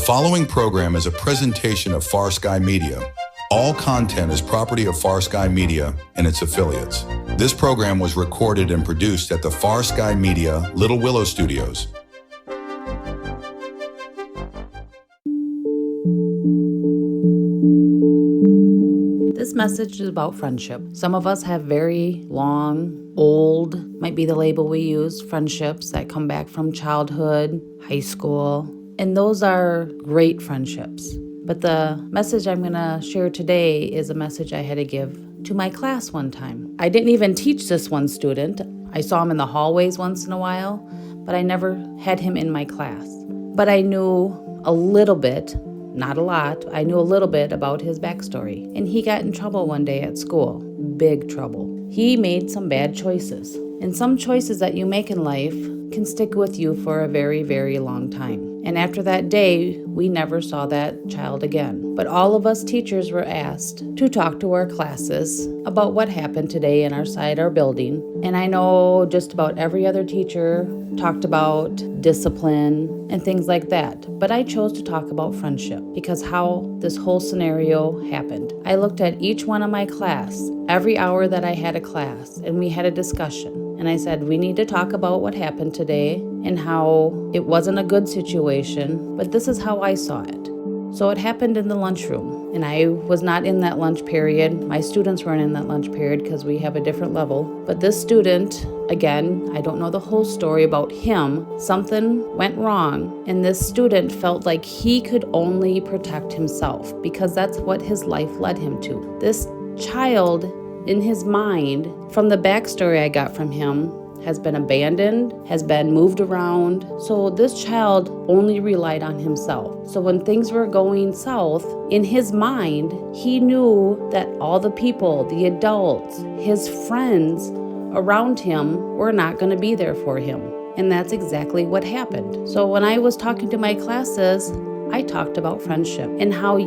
following program is a presentation of FarSky Media. All content is property of FarSky Media and its affiliates. This program was recorded and produced at the FarSky Media Little Willow Studios. This message is about friendship. Some of us have very long, old, might be the label we use, friendships that come back from childhood, high school, and those are great friendships. But the message I'm going to share today is a message I had to give to my class one time. I didn't even teach this one student. I saw him in the hallways once in a while, but I never had him in my class. But I knew a little bit, not a lot, I knew a little bit about his backstory. And he got in trouble one day at school, big trouble. He made some bad choices. And some choices that you make in life can stick with you for a very, very long time. And after that day, we never saw that child again. But all of us teachers were asked to talk to our classes about what happened today inside our building. And I know just about every other teacher talked about discipline and things like that. But I chose to talk about friendship because how this whole scenario happened. I looked at each one of my class, every hour that I had a class, and we had a discussion. And I said, we need to talk about what happened today and how it wasn't a good situation, but this is how I saw it. So it happened in the lunchroom, and I was not in that lunch period. My students weren't in that lunch period because we have a different level. But this student, again, I don't know the whole story about him. Something went wrong, and this student felt like he could only protect himself because that's what his life led him to. This child, in his mind, from the backstory I got from him, has been abandoned, has been moved around. So this child only relied on himself. So when things were going south, in his mind, he knew that all the people, the adults, his friends around him were not going to be there for him. And that's exactly what happened. So when I was talking to my classes, I talked about friendship and how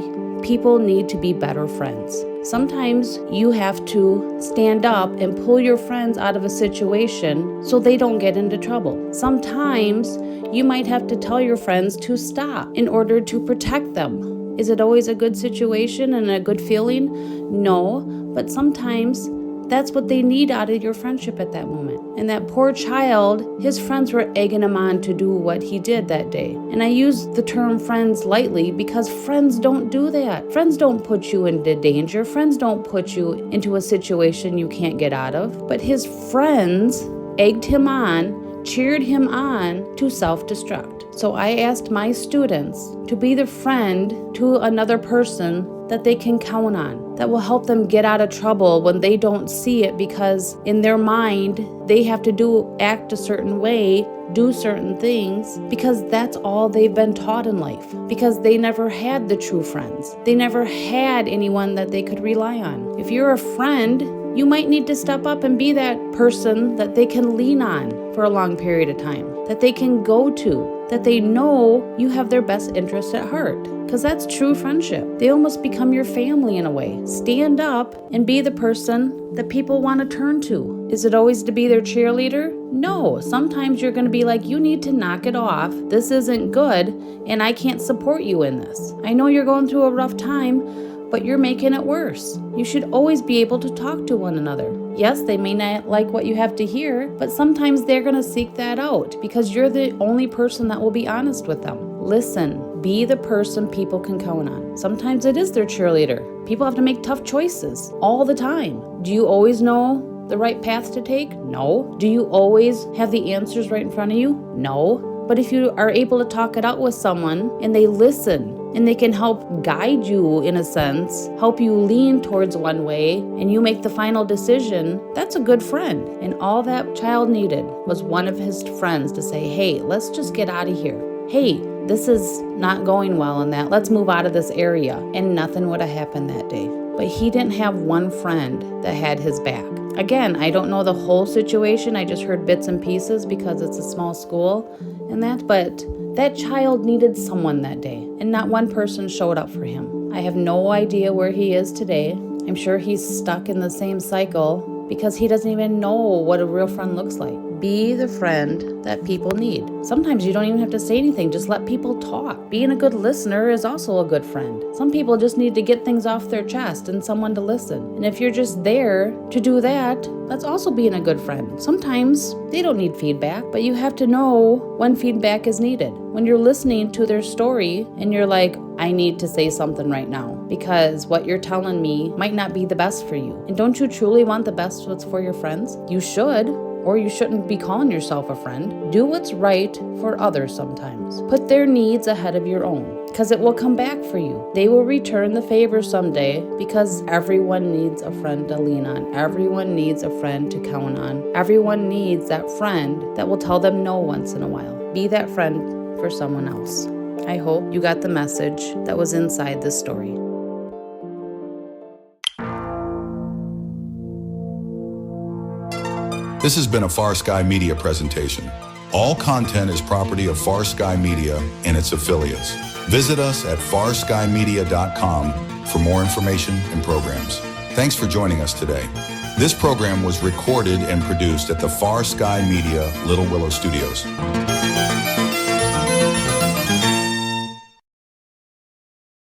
people need to be better friends. Sometimes you have to stand up and pull your friends out of a situation so they don't get into trouble. Sometimes you might have to tell your friends to stop in order to protect them. Is it always a good situation and a good feeling? No, but sometimes that's what they need out of your friendship at that moment. And that poor child, his friends were egging him on to do what he did that day. And I use the term friends lightly because friends don't do that. Friends don't put you into danger. Friends don't put you into a situation you can't get out of. But his friends egged him on, cheered him on to self-destruct. So I asked my students to be the friend to another person that they can count on, that will help them get out of trouble when they don't see it because in their mind, they have to act a certain way, do certain things because that's all they've been taught in life because they never had the true friends. They never had anyone that they could rely on. If you're a friend, you might need to step up and be that person that they can lean on for a long period of time, that they can go to, that they know you have their best interest at heart. Because that's true friendship. They almost become your family in a way. Stand up and be the person that people want to turn to. Is it always to be their cheerleader? No. Sometimes you're going to be like, you need to knock it off. This isn't good, and I can't support you in this. I know you're going through a rough time, but you're making it worse. You should always be able to talk to one another. Yes, they may not like what you have to hear, but sometimes they're going to seek that out because you're the only person that will be honest with them. Listen, be the person people can count on. Sometimes it is their cheerleader. People have to make tough choices all the time. Do you always know the right path to take? No. Do you always have the answers right in front of you? No. But if you are able to talk it out with someone and they listen and they can help guide you in a sense, help you lean towards one way, and you make the final decision, that's a good friend. And all that child needed was one of his friends to say, hey, let's just get out of here. Hey, this is not going well in that. Let's move out of this area. And nothing would have happened that day. But he didn't have one friend that had his back. Again, I don't know the whole situation. I just heard bits and pieces because it's a small school and that. But that child needed someone that day. And not one person showed up for him. I have no idea where he is today. I'm sure he's stuck in the same cycle because he doesn't even know what a real friend looks like. Be the friend that people need. Sometimes you don't even have to say anything, just let people talk. Being a good listener is also a good friend. Some people just need to get things off their chest and someone to listen. And if you're just there to do that, that's also being a good friend. Sometimes they don't need feedback, but you have to know when feedback is needed. When you're listening to their story and you're like, I need to say something right now because what you're telling me might not be the best for you. And don't you truly want the best for your friends? You should, or you shouldn't be calling yourself a friend. Do what's right for others sometimes. Put their needs ahead of your own because it will come back for you. They will return the favor someday because everyone needs a friend to lean on. Everyone needs a friend to count on. Everyone needs that friend that will tell them no once in a while. Be that friend for someone else. I hope you got the message that was inside this story. This has been a FarSky Media presentation. All content is property of FarSky Media and its affiliates. Visit us at farskymedia.com for more information and programs. Thanks for joining us today. This program was recorded and produced at the FarSky Media Little Willow Studios.